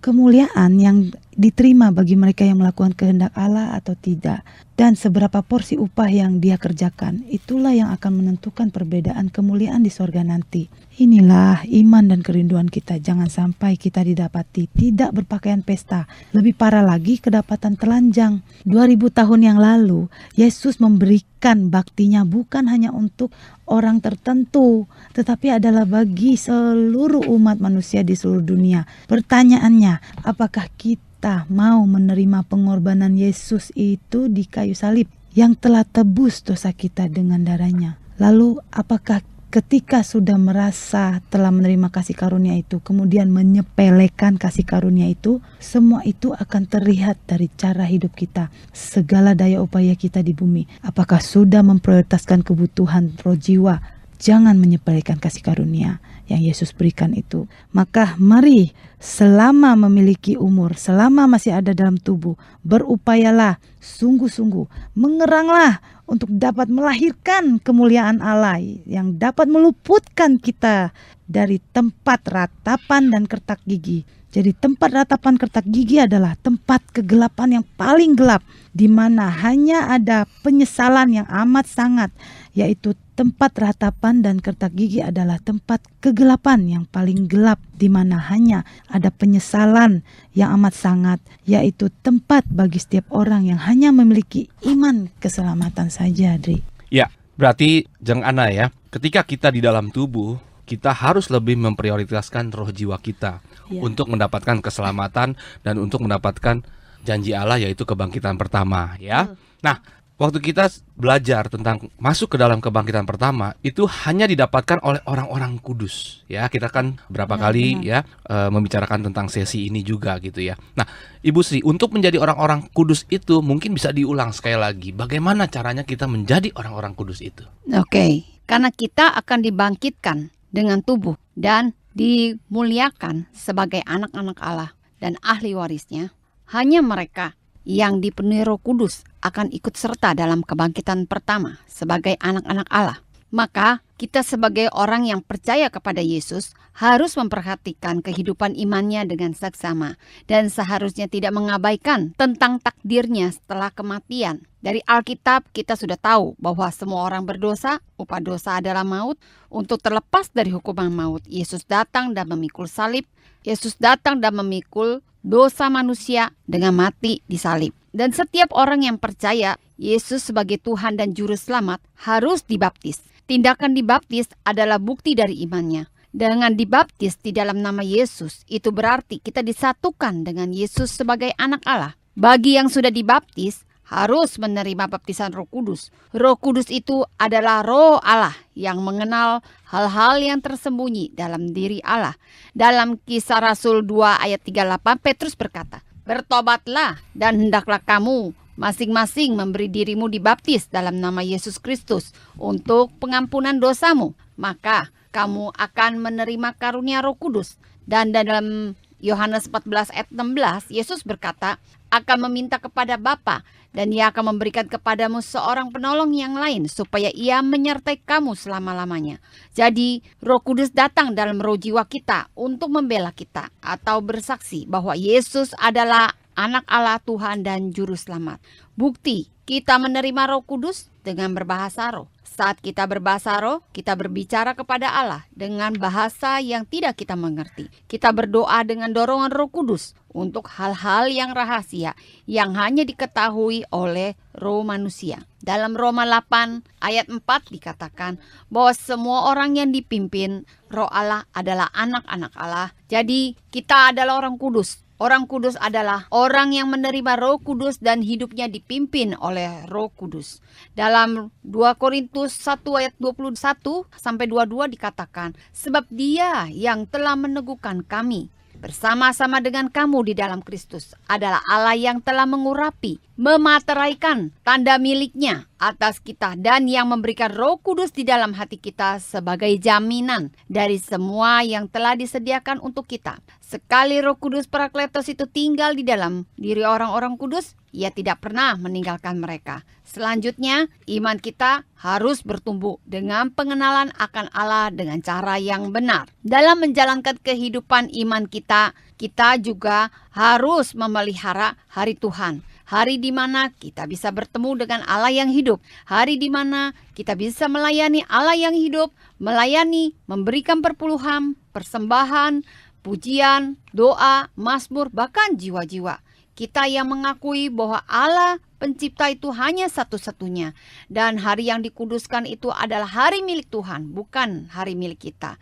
kemuliaan yang diterima bagi mereka yang melakukan kehendak Allah atau tidak, dan seberapa porsi upah yang dia kerjakan, itulah yang akan menentukan perbedaan kemuliaan di sorga nanti. Inilah iman dan kerinduan kita. Jangan sampai kita didapati tidak berpakaian pesta. Lebih parah lagi, kedapatan telanjang. 2000 tahun yang lalu, Yesus memberikan baktinya bukan hanya untuk orang tertentu, tetapi adalah bagi seluruh umat manusia di seluruh dunia. Pertanyaannya, apakah kita mau menerima pengorbanan Yesus itu di kayu salib yang telah tebus dosa kita dengan darahnya? Lalu apakah ketika sudah merasa telah menerima kasih karunia itu, kemudian menyepelekan kasih karunia itu, semua itu akan terlihat dari cara hidup kita, segala daya upaya kita di bumi. Apakah sudah memprioritaskan kebutuhan roh jiwa? Jangan menyepelekan kasih karunia yang Yesus berikan itu. Maka mari, selama memiliki umur, selama masih ada dalam tubuh, berupayalah sungguh-sungguh, mengeranglah untuk dapat melahirkan kemuliaan Allah yang dapat meluputkan kita dari tempat ratapan dan kertak gigi. Jadi tempat ratapan kertak gigi adalah tempat kegelapan yang paling gelap, di mana hanya ada penyesalan yang amat sangat, yaitu tempat ratapan dan kertak gigi adalah tempat kegelapan yang paling gelap, di mana hanya ada penyesalan yang amat sangat, yaitu tempat bagi setiap orang yang hanya memiliki iman keselamatan saja, Dri. Ya, berarti Jeng Ana ya, ketika kita di dalam tubuh, kita harus lebih memprioritaskan roh jiwa kita untuk mendapatkan keselamatan dan untuk mendapatkan janji Allah, yaitu kebangkitan pertama ya. Nah, waktu kita belajar tentang masuk ke dalam kebangkitan pertama, itu hanya didapatkan oleh orang-orang kudus ya. Kita kan berapa kali ya membicarakan tentang sesi ini juga gitu ya. Nah, Ibu Sri, untuk menjadi orang-orang kudus itu mungkin bisa diulang sekali lagi. Bagaimana caranya kita menjadi orang-orang kudus itu? Oke, karena kita akan dibangkitkan dengan tubuh dan dimuliakan sebagai anak-anak Allah dan ahli warisnya. Hanya mereka yang dipenuhi Roh Kudus akan ikut serta dalam kebangkitan pertama sebagai anak-anak Allah. Maka kita sebagai orang yang percaya kepada Yesus harus memperhatikan kehidupan imannya dengan seksama dan seharusnya tidak mengabaikan tentang takdirnya setelah kematian. Dari Alkitab kita sudah tahu bahwa semua orang berdosa, upah dosa adalah maut. Untuk terlepas dari hukuman maut, Yesus datang dan memikul salib. Yesus datang dan memikul dosa manusia dengan mati di salib. Dan setiap orang yang percaya Yesus sebagai Tuhan dan Juru Selamat harus dibaptis. Tindakan dibaptis adalah bukti dari imannya. Dengan dibaptis di dalam nama Yesus, itu berarti kita disatukan dengan Yesus sebagai anak Allah. Bagi yang sudah dibaptis, harus menerima baptisan Roh Kudus. Roh Kudus itu adalah Roh Allah yang mengenal hal-hal yang tersembunyi dalam diri Allah. Dalam Kisah Rasul 2 ayat 38, Petrus berkata, "Bertobatlah dan hendaklah kamu masing-masing memberi dirimu dibaptis dalam nama Yesus Kristus untuk pengampunan dosamu. Maka kamu akan menerima karunia Roh Kudus." Dan dalam Yohanes 14 ayat 16, Yesus berkata, "Akan meminta kepada Bapa dan Ia akan memberikan kepadamu seorang penolong yang lain supaya Ia menyertai kamu selama-lamanya." Jadi Roh Kudus datang dalam roh jiwa kita untuk membela kita atau bersaksi bahwa Yesus adalah anak Allah, Tuhan dan Juru Selamat. Bukti kita menerima Roh Kudus dengan berbahasa roh. Saat kita berbahasa roh, kita berbicara kepada Allah dengan bahasa yang tidak kita mengerti. Kita berdoa dengan dorongan Roh Kudus untuk hal-hal yang rahasia yang hanya diketahui oleh roh manusia. Dalam Roma 8 ayat 4 dikatakan bahwa semua orang yang dipimpin Roh Allah adalah anak-anak Allah. Jadi kita adalah orang kudus. Orang kudus adalah orang yang menerima Roh Kudus dan hidupnya dipimpin oleh Roh Kudus. Dalam 2 Korintus 1 ayat 21 sampai 22 dikatakan, "Sebab Dia yang telah meneguhkan kami bersama-sama dengan kamu di dalam Kristus adalah Allah yang telah mengurapi, memateraikan tanda miliknya atas kita dan yang memberikan Roh Kudus di dalam hati kita sebagai jaminan dari semua yang telah disediakan untuk kita. Sekali Roh Kudus Parakletos itu tinggal di dalam diri orang-orang kudus, Ia tidak pernah meninggalkan mereka. Selanjutnya, iman kita harus bertumbuh dengan pengenalan akan Allah dengan cara yang benar. Dalam menjalankan kehidupan iman kita, kita juga harus memelihara hari Tuhan. Hari di mana kita bisa bertemu dengan Allah yang hidup. Hari di mana kita bisa melayani Allah yang hidup, melayani, memberikan perpuluhan, persembahan, pujian, doa, mazmur, bahkan jiwa-jiwa. Kita yang mengakui bahwa Allah pencipta itu hanya satu-satunya. Dan hari yang dikuduskan itu adalah hari milik Tuhan, bukan hari milik kita.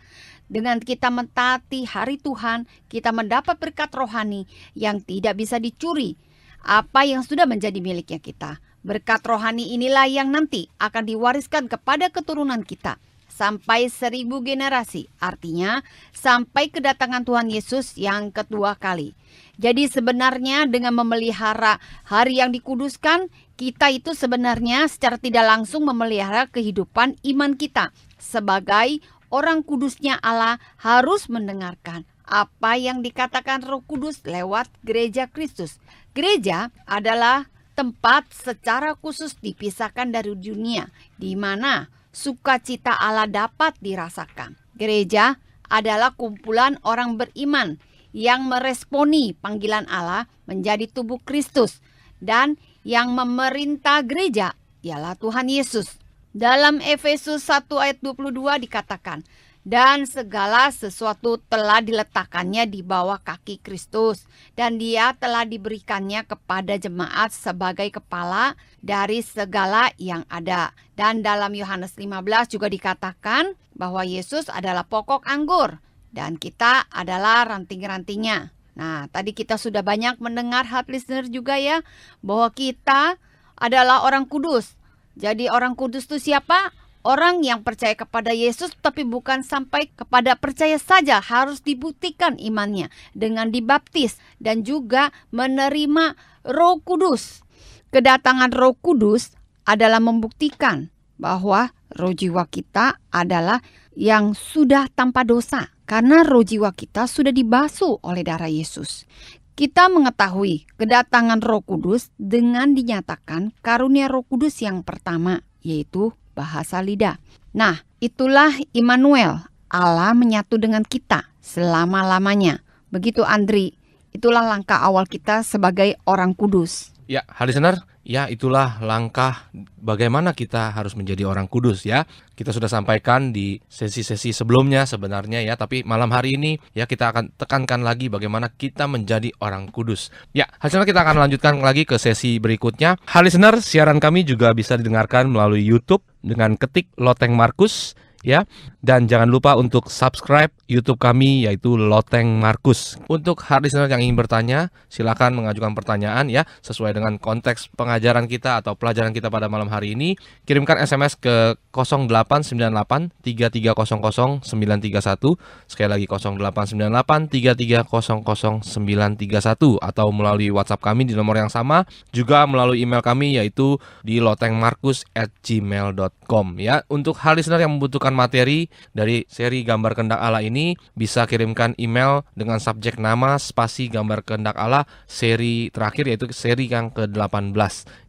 Dengan kita mentaati hari Tuhan, kita mendapat berkat rohani yang tidak bisa dicuri. Apa yang sudah menjadi miliknya kita. Berkat rohani inilah yang nanti akan diwariskan kepada keturunan kita. Sampai 1000 generasi, artinya sampai kedatangan Tuhan Yesus yang kedua kali. Jadi sebenarnya dengan memelihara hari yang dikuduskan, kita itu sebenarnya secara tidak langsung memelihara kehidupan iman kita. Sebagai orang kudusnya Allah harus mendengarkan apa yang dikatakan Roh Kudus lewat gereja Kristus. Gereja adalah tempat secara khusus dipisahkan dari dunia, di mana sukacita Allah dapat dirasakan. Gereja adalah kumpulan orang beriman yang meresponi panggilan Allah menjadi tubuh Kristus, dan yang memerintah gereja ialah Tuhan Yesus. Dalam Efesus 1 ayat 22 dikatakan, dan segala sesuatu telah diletakkannya di bawah kaki Kristus, dan Dia telah diberikannya kepada jemaat sebagai kepala dari segala yang ada. Dan dalam Yohanes 15 juga dikatakan bahwa Yesus adalah pokok anggur dan kita adalah ranting-rantingnya. Nah, tadi kita sudah banyak mendengar heart listener juga ya, bahwa kita adalah orang kudus. Jadi orang kudus itu siapa? Orang yang percaya kepada Yesus, tapi bukan sampai kepada percaya saja, harus dibuktikan imannya dengan dibaptis dan juga menerima Roh Kudus. Kedatangan Roh Kudus adalah membuktikan bahwa roh jiwa kita adalah yang sudah tanpa dosa, karena roh jiwa kita sudah dibasuh oleh darah Yesus. Kita mengetahui kedatangan Roh Kudus dengan dinyatakan karunia Roh Kudus yang pertama, yaitu bahasa lidah. Nah, itulah Immanuel, Allah menyatu dengan kita selama-lamanya. Begitu Andri, itulah langkah awal kita sebagai orang kudus. Ya, listener, ya itulah langkah bagaimana kita harus menjadi orang kudus ya. Kita sudah sampaikan di sesi-sesi sebelumnya sebenarnya ya, tapi malam hari ini ya kita akan tekankan lagi bagaimana kita menjadi orang kudus. Ya, listener, kita akan lanjutkan lagi ke sesi berikutnya. Listener, siaran kami juga bisa didengarkan melalui YouTube dengan ketik Loteng Markus ya. Dan jangan lupa untuk subscribe YouTube kami yaitu Loteng Markus. Untuk hard listener yang ingin bertanya, silakan mengajukan pertanyaan ya sesuai dengan konteks pengajaran kita atau pelajaran kita pada malam hari ini. Kirimkan SMS ke 0898 3300 931. Sekali lagi 0898 3300 931 atau melalui WhatsApp kami di nomor yang sama, juga melalui email kami yaitu di lotengmarkus@gmail.com ya. Untuk hard listener yang membutuhkan materi dari seri Gambar Kehendak Allah ini, bisa kirimkan email dengan subjek nama spasi Gambar Kehendak Allah seri terakhir, yaitu seri yang ke-18,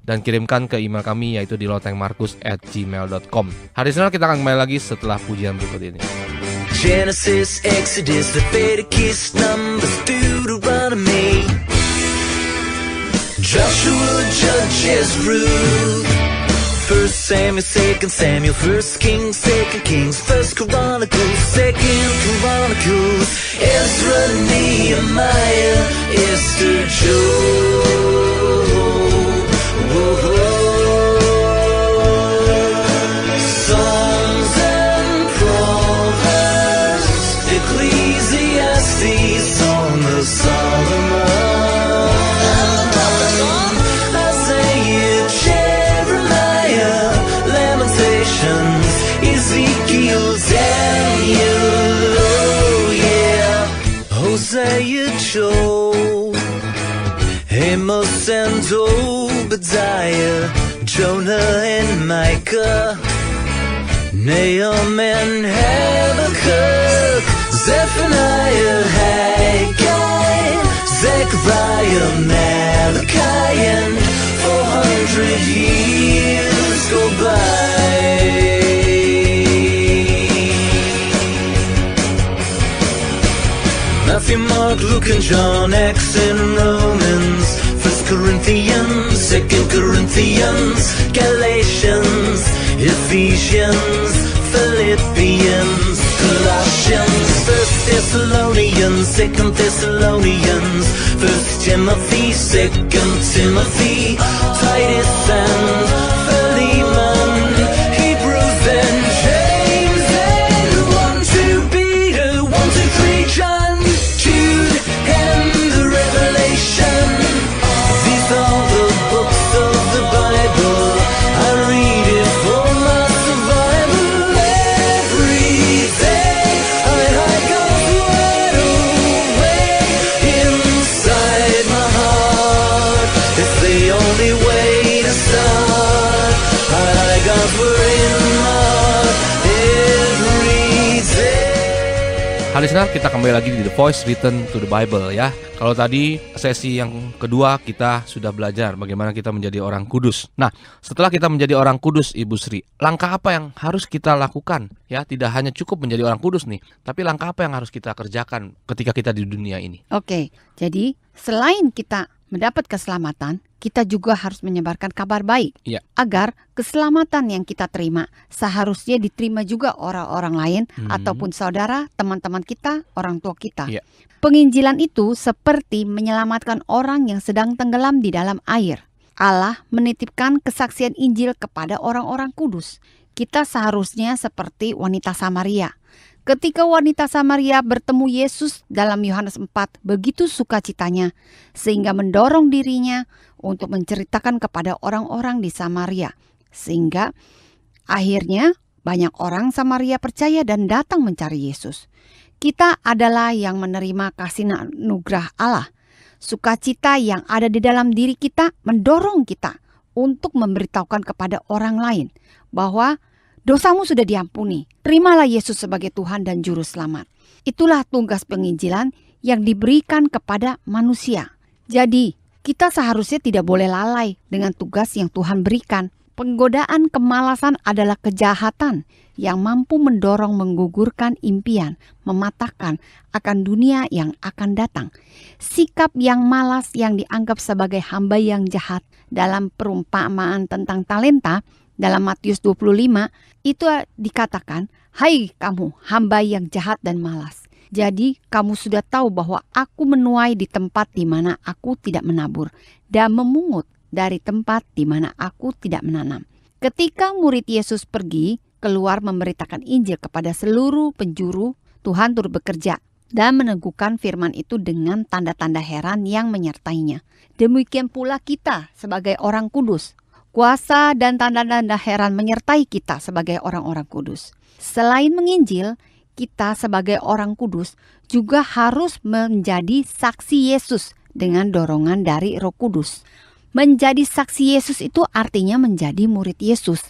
dan kirimkan ke email kami yaitu di lotengmarkus@gmail.com. Hari Senin kita akan kembali lagi setelah pujian berikut ini. Genesis, Exodus, Leviticus, Numbers, Deuteronomy, Joshua, Judges, Ruth, First Samuel, Second Samuel, First Kings, Second Kings, First Chronicles, Second Chronicles, Ezra, Nehemiah, Esther, Job, Psalms and Proverbs, Ecclesiastes, Song of Solomon, Ezekiel, Daniel, oh yeah, Hosea, Job, Amos and Obadiah. Obadiah, Jonah and Micah, Nahum and Habakkuk, Zephaniah, Haggai, Zechariah, Malachi, and 400 years go by. Matthew, Mark, Luke, and John, Acts and Romans, 1 Corinthians, 2 Corinthians, Galatians, Ephesians, Philippians, Colossians, 1 Thessalonians, 2 Thessalonians, 1 Timothy, 2 Timothy, Titus and Philemon, Hebrews and James, and 1, 2 Peter, 1, 2, 3 John, Jude, and the Revelation. These are the books of the Bible. I read it for my survival every day. I hide God's word away inside my heart. It's the only way to start. I hide God's word in my heart every day. Hai listener, kita kembali lagi di The Voice Written to the Bible ya. Kalau tadi sesi yang kedua kita sudah belajar bagaimana kita menjadi orang kudus. Nah, setelah kita menjadi orang kudus, Ibu Sri, langkah apa yang harus kita lakukan? Ya, tidak hanya cukup menjadi orang kudus nih, tapi langkah apa yang harus kita kerjakan ketika kita di dunia ini? Oke, jadi selain kita mendapat keselamatan, kita juga harus menyebarkan kabar baik. Iya. Agar keselamatan yang kita terima seharusnya diterima juga orang-orang lain ataupun saudara, teman-teman kita, orang tua kita. Iya. Penginjilan itu seperti menyelamatkan orang yang sedang tenggelam di dalam air. Allah menitipkan kesaksian Injil kepada orang-orang kudus. Kita seharusnya seperti wanita Samaria. Ketika wanita Samaria bertemu Yesus dalam Yohanes 4, begitu sukacitanya sehingga mendorong dirinya untuk menceritakan kepada orang-orang di Samaria. Sehingga akhirnya banyak orang Samaria percaya dan datang mencari Yesus. Kita adalah yang menerima kasih anugerah Allah. Sukacita yang ada di dalam diri kita mendorong kita untuk memberitahukan kepada orang lain bahwa dosamu sudah diampuni. Terimalah Yesus sebagai Tuhan dan Juru Selamat. Itulah tugas penginjilan yang diberikan kepada manusia. Jadi, kita seharusnya tidak boleh lalai dengan tugas yang Tuhan berikan. Penggodaan kemalasan adalah kejahatan yang mampu mendorong menggugurkan impian, mematahkan akan dunia yang akan datang. Sikap yang malas yang dianggap sebagai hamba yang jahat dalam perumpamaan tentang talenta, dalam Matius 25, itu dikatakan, "Hai kamu, hamba yang jahat dan malas. Jadi kamu sudah tahu bahwa aku menuai di tempat di mana aku tidak menabur, dan memungut dari tempat di mana aku tidak menanam." Ketika murid Yesus pergi keluar memberitakan Injil kepada seluruh penjuru, Tuhan turut bekerja dan meneguhkan firman itu dengan tanda-tanda heran yang menyertainya. Demikian pula kita sebagai orang kudus. Kuasa dan tanda-tanda heran menyertai kita sebagai orang-orang kudus. Selain menginjil, kita sebagai orang kudus juga harus menjadi saksi Yesus dengan dorongan dari Roh Kudus. Menjadi saksi Yesus itu artinya menjadi murid Yesus.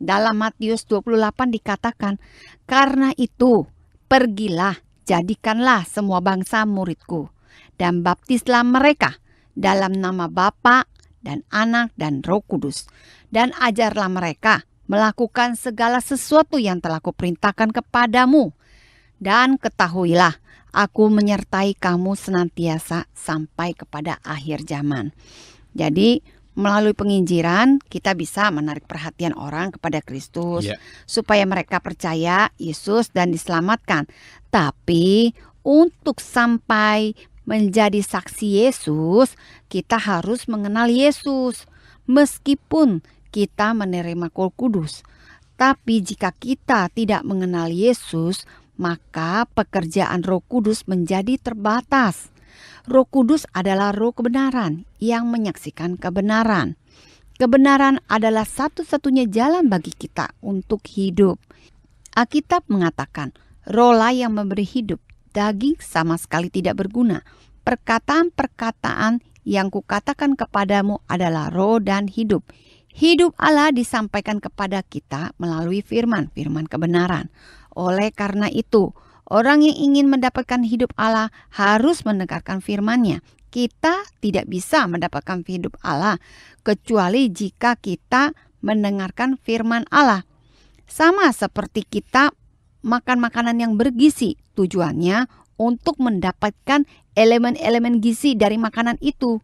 Dalam Matius 28 dikatakan, "Karena itu, pergilah, jadikanlah semua bangsa muridku, dan baptislah mereka dalam nama Bapa dan Anak dan Roh Kudus, dan ajarlah mereka melakukan segala sesuatu yang telah kuperintahkan kepadamu. Dan ketahuilah, aku menyertai kamu senantiasa sampai kepada akhir zaman." Jadi, melalui penginjilan kita bisa menarik perhatian orang kepada Kristus, supaya mereka percaya Yesus dan diselamatkan. Tapi untuk sampai menjadi saksi Yesus, kita harus mengenal Yesus. Meskipun kita menerima Roh Kudus, tapi jika kita tidak mengenal Yesus, maka pekerjaan Roh Kudus menjadi terbatas. Roh Kudus adalah roh kebenaran yang menyaksikan kebenaran. Kebenaran adalah satu-satunya jalan bagi kita untuk hidup. Alkitab mengatakan, rohlah yang memberi hidup, daging sama sekali tidak berguna. Perkataan-perkataan yang kukatakan kepadamu adalah roh dan hidup. Hidup Allah disampaikan kepada kita melalui firman kebenaran. Oleh karena itu, orang yang ingin mendapatkan hidup Allah harus mendengarkan firman-Nya. Kita tidak bisa mendapatkan hidup Allah kecuali jika kita mendengarkan firman Allah. Sama seperti kita makan makanan yang bergizi, tujuannya untuk mendapatkan elemen-elemen gizi dari makanan itu.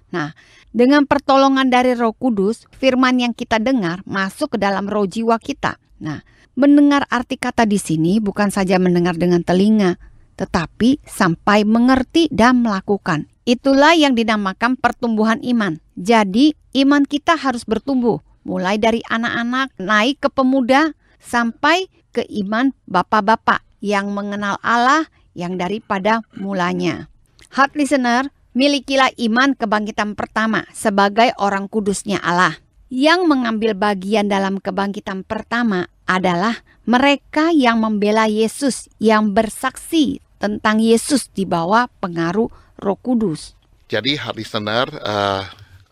Nah, dengan pertolongan dari Roh Kudus, firman yang kita dengar masuk ke dalam roh jiwa kita. Nah, mendengar arti kata di sini bukan saja mendengar dengan telinga, tetapi sampai mengerti dan melakukan. Itulah yang dinamakan pertumbuhan iman. Jadi, iman kita harus bertumbuh, mulai dari anak-anak, naik ke pemuda, sampai ke iman bapak-bapak yang mengenal Allah yang daripada mulanya. Heart listener, milikilah iman kebangkitan pertama sebagai orang kudusnya Allah. Yang mengambil bagian dalam kebangkitan pertama adalah mereka yang membela Yesus, yang bersaksi tentang Yesus di bawah pengaruh Roh Kudus. Jadi heart listener,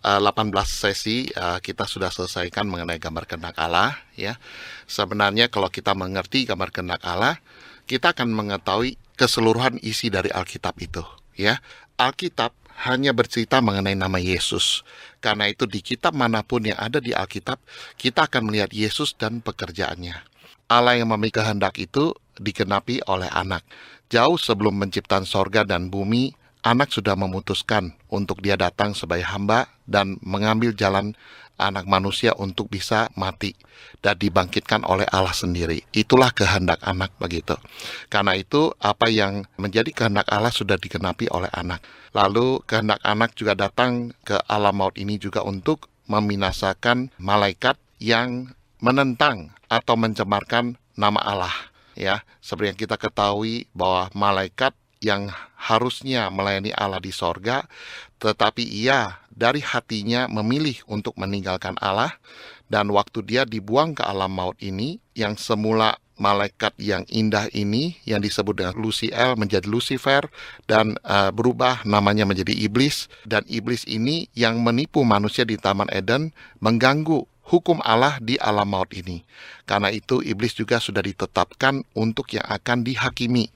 18 sesi kita sudah selesaikan mengenai gambar kehendak Allah, ya. Sebenarnya kalau kita mengerti gambar kehendak Allah, kita akan mengetahui keseluruhan isi dari Alkitab itu, ya. Alkitab hanya bercerita mengenai nama Yesus. Karena itu di kitab manapun yang ada di Alkitab, kita akan melihat Yesus dan pekerjaannya. Allah yang memiliki kehendak itu digenapi oleh anak. Jauh sebelum penciptaan sorga dan bumi, anak sudah memutuskan untuk dia datang sebagai hamba dan mengambil jalan anak manusia untuk bisa mati dan dibangkitkan oleh Allah sendiri. Itulah kehendak anak begitu. Karena itu apa yang menjadi kehendak Allah sudah digenapi oleh anak. Lalu kehendak anak juga datang ke alam maut ini juga untuk membinasakan malaikat yang menentang atau mencemarkan nama Allah. Ya, seperti yang kita ketahui bahwa malaikat yang harusnya melayani Allah di sorga, tetapi ia dari hatinya memilih untuk meninggalkan Allah, dan waktu dia dibuang ke alam maut ini, yang semula malaikat yang indah ini, yang disebut dengan Luciel menjadi Lucifer, dan berubah namanya menjadi Iblis, dan Iblis ini yang menipu manusia di Taman Eden, mengganggu hukum Allah di alam maut ini. Karena itu Iblis juga sudah ditetapkan untuk yang akan dihakimi.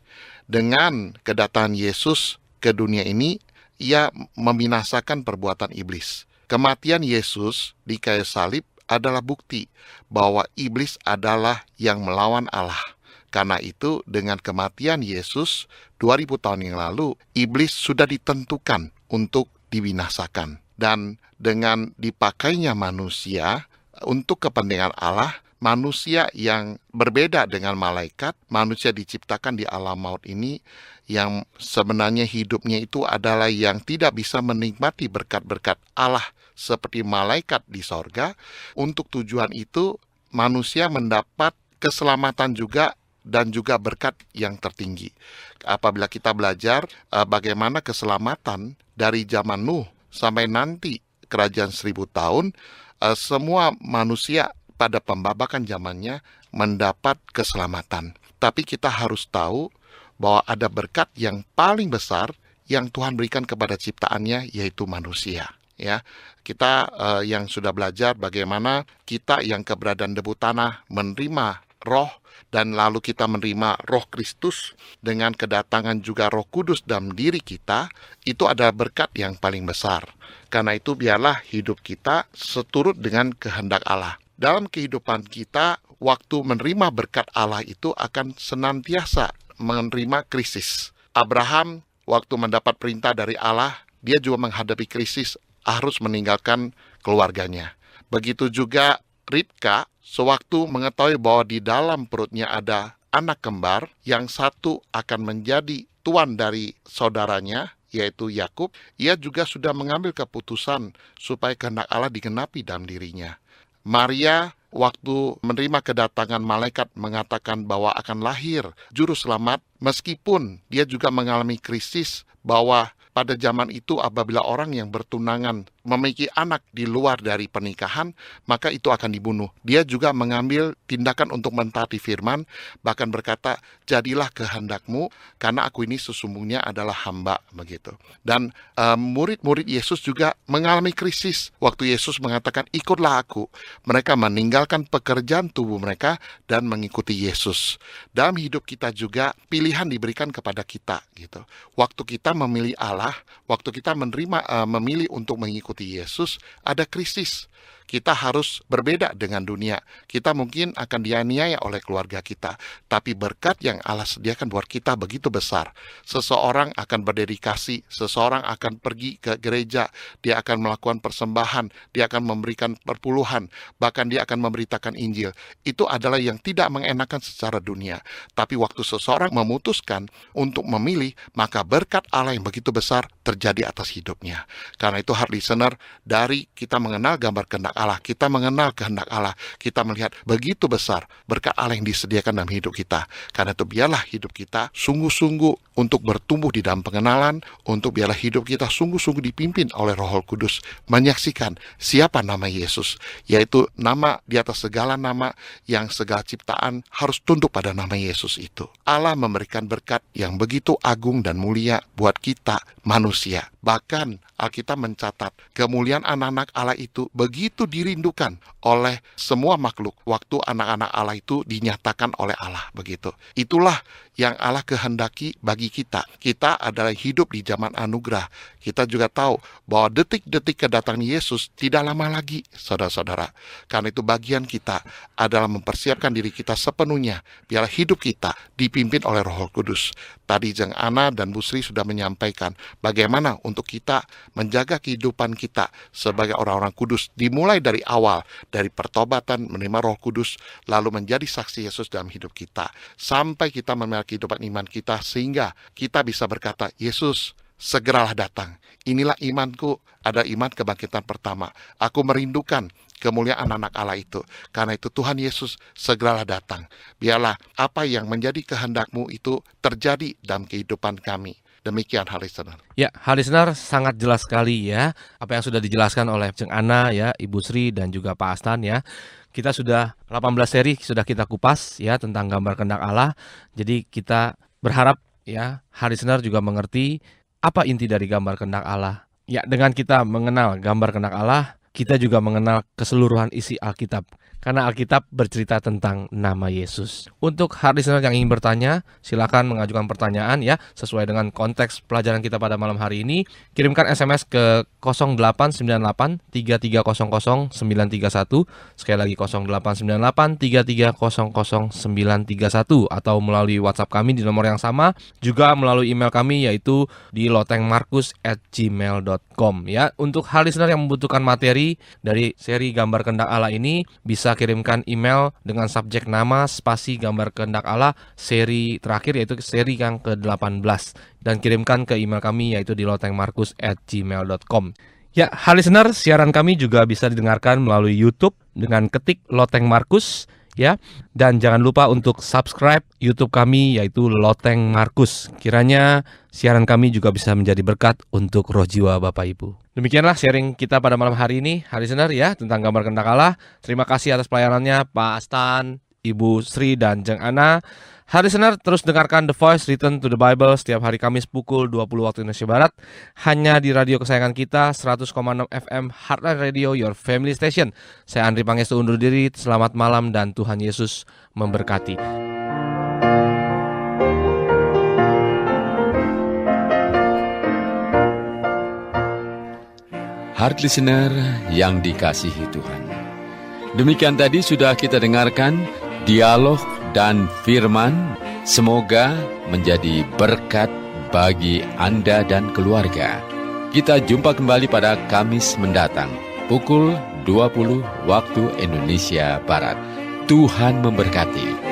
Dengan kedatangan Yesus ke dunia ini, ia membinasakan perbuatan iblis. Kematian Yesus di kayu salib adalah bukti bahwa iblis adalah yang melawan Allah. Karena itu, dengan kematian Yesus 2000 tahun yang lalu, iblis sudah ditentukan untuk dibinasakan. Dan dengan dipakainya manusia untuk kepentingan Allah, manusia yang berbeda dengan malaikat, manusia diciptakan di alam maut ini yang sebenarnya hidupnya itu adalah yang tidak bisa menikmati berkat-berkat Allah seperti malaikat di sorga. Untuk tujuan itu manusia mendapat keselamatan juga dan juga berkat yang tertinggi. Apabila kita belajar bagaimana keselamatan dari zaman Nuh sampai nanti kerajaan 1000 tahun, semua manusia pada pembabakan zamannya mendapat keselamatan. Tapi kita harus tahu bahwa ada berkat yang paling besar yang Tuhan berikan kepada ciptaannya, yaitu manusia. Ya, kita yang sudah belajar bagaimana kita yang keberadaan debu tanah menerima roh, dan lalu kita menerima roh Kristus dengan kedatangan juga Roh Kudus dalam diri kita, itu adalah berkat yang paling besar. Karena itu biarlah hidup kita seturut dengan kehendak Allah. Dalam kehidupan kita, waktu menerima berkat Allah itu akan senantiasa menerima krisis. Abraham, waktu mendapat perintah dari Allah, dia juga menghadapi krisis, harus meninggalkan keluarganya. Begitu juga Ribka, sewaktu mengetahui bahwa di dalam perutnya ada anak kembar, yang satu akan menjadi tuan dari saudaranya, yaitu Yakub, ia juga sudah mengambil keputusan supaya kehendak Allah digenapi dalam dirinya. Maria, waktu menerima kedatangan malaikat mengatakan bahwa akan lahir juru selamat Meskipun dia juga mengalami krisis bahwa pada zaman itu apabila orang yang bertunangan memiliki anak di luar dari pernikahan, maka itu akan dibunuh. Dia juga mengambil tindakan untuk mentaati firman, bahkan berkata, jadilah kehendakmu, karena aku ini sesungguhnya adalah hamba, begitu. Dan murid-murid Yesus juga mengalami krisis. Waktu Yesus mengatakan, ikutlah aku, mereka meninggalkan pekerjaan tubuh mereka dan mengikuti Yesus. Dalam hidup kita juga, pilihan diberikan kepada kita, gitu. Waktu kita memilih Allah, waktu kita memilih untuk mengikuti Yesus, ada krisis. Kita harus berbeda dengan dunia. Kita mungkin akan dianiaya oleh keluarga kita, tapi berkat yang Allah sediakan buat kita begitu besar. Seseorang akan berdedikasi, seseorang akan pergi ke gereja, dia akan melakukan persembahan, dia akan memberikan perpuluhan, bahkan dia akan memberitakan Injil. Itu adalah yang tidak mengenakan secara dunia. Tapi waktu seseorang memutuskan untuk memilih, maka berkat Allah yang begitu besar terjadi atas hidupnya. Karena itu, heart listener, dari kita mengenal gambar kehendak Allah, kita mengenal kehendak Allah, kita melihat begitu besar berkat Allah yang disediakan dalam hidup kita. Karena itu biarlah hidup kita sungguh-sungguh untuk bertumbuh di dalam pengenalan, untuk biarlah hidup kita sungguh-sungguh dipimpin oleh Roh Kudus, menyaksikan siapa nama Yesus, yaitu nama di atas segala nama, yang segala ciptaan harus tunduk pada nama Yesus itu. Allah memberikan berkat yang begitu agung dan mulia buat kita manusia. Bahkan Alkitab mencatat kemuliaan anak-anak Allah itu begitu dirindukan oleh semua makhluk waktu anak-anak Allah itu dinyatakan oleh Allah, begitu. Itulah yang Allah kehendaki bagi kita. Kita adalah hidup di zaman anugerah. Kita juga tahu bahwa detik-detik kedatangan Yesus tidak lama lagi, saudara-saudara. Karena itu bagian kita adalah mempersiapkan diri kita sepenuhnya biar hidup kita dipimpin oleh Roh Kudus. Tadi Jeng Ana dan Bu Sri sudah menyampaikan bagaimana untuk kita menjaga kehidupan kita sebagai orang-orang kudus, dimulai dari awal, dari pertobatan, menerima Roh Kudus, lalu menjadi saksi Yesus dalam hidup kita, sampai kita memiliki kehidupan iman kita, sehingga kita bisa berkata, Yesus, segeralah datang. Inilah imanku, ada iman kebangkitan pertama. Aku merindukan kemuliaan anak Allah itu. Karena itu Tuhan Yesus, segeralah datang. Biarlah apa yang menjadi kehendak-Mu itu terjadi dalam kehidupan kami. Demikian, hal listener. Ya, hal listener, sangat jelas sekali ya apa yang sudah dijelaskan oleh Jeng Ana ya, Ibu Sri dan juga Pak Astan ya. Kita sudah 18 seri sudah kita kupas ya tentang gambar kehendak Allah. Jadi kita berharap ya hal listener juga mengerti apa inti dari gambar kehendak Allah. Ya, dengan kita mengenal gambar kehendak Allah, kita juga mengenal keseluruhan isi Alkitab. Karena Alkitab bercerita tentang nama Yesus. Untuk hard listener yang ingin bertanya, silakan mengajukan pertanyaan ya sesuai dengan konteks pelajaran kita pada malam hari ini. Kirimkan SMS ke 0898 3300 931. Sekali lagi 0898 3300 931, atau melalui WhatsApp kami di nomor yang sama, juga melalui email kami yaitu di lotengmarkus@gmail.com ya. Untuk hard listener yang membutuhkan materi dari seri gambar kehendak Allah ini, bisa kirimkan email dengan subjek nama spasi gambar kehendak Allah seri terakhir, yaitu seri yang ke-18, dan kirimkan ke email kami yaitu di lotengmarkus@gmail.com. Ya, hal listener, siaran kami juga bisa didengarkan melalui YouTube dengan ketik Loteng Markus ya, dan jangan lupa untuk subscribe YouTube kami yaitu Loteng Markus. Kiranya siaran kami juga bisa menjadi berkat untuk roh jiwa Bapak Ibu. Demikianlah sharing kita pada malam hari ini, hal listener ya, tentang gambar kehendak Allah. Terima kasih atas pelayanannya Pak Astan, Ibu Sri dan Jeng Ana. Hal listener, terus dengarkan The Voice Return to the Bible setiap hari Kamis pukul 20 waktu Indonesia Barat, hanya di radio kesayangan kita 100,6 FM Heartline Radio, Your Family Station. Saya Andri Pangestu undur diri, selamat malam dan Tuhan Yesus memberkati. Heart listener yang dikasihi Tuhan, demikian tadi sudah kita dengarkan dialog dan firman. Semoga menjadi berkat bagi Anda dan keluarga. Kita jumpa kembali pada Kamis mendatang pukul 20 waktu Indonesia Barat. Tuhan memberkati.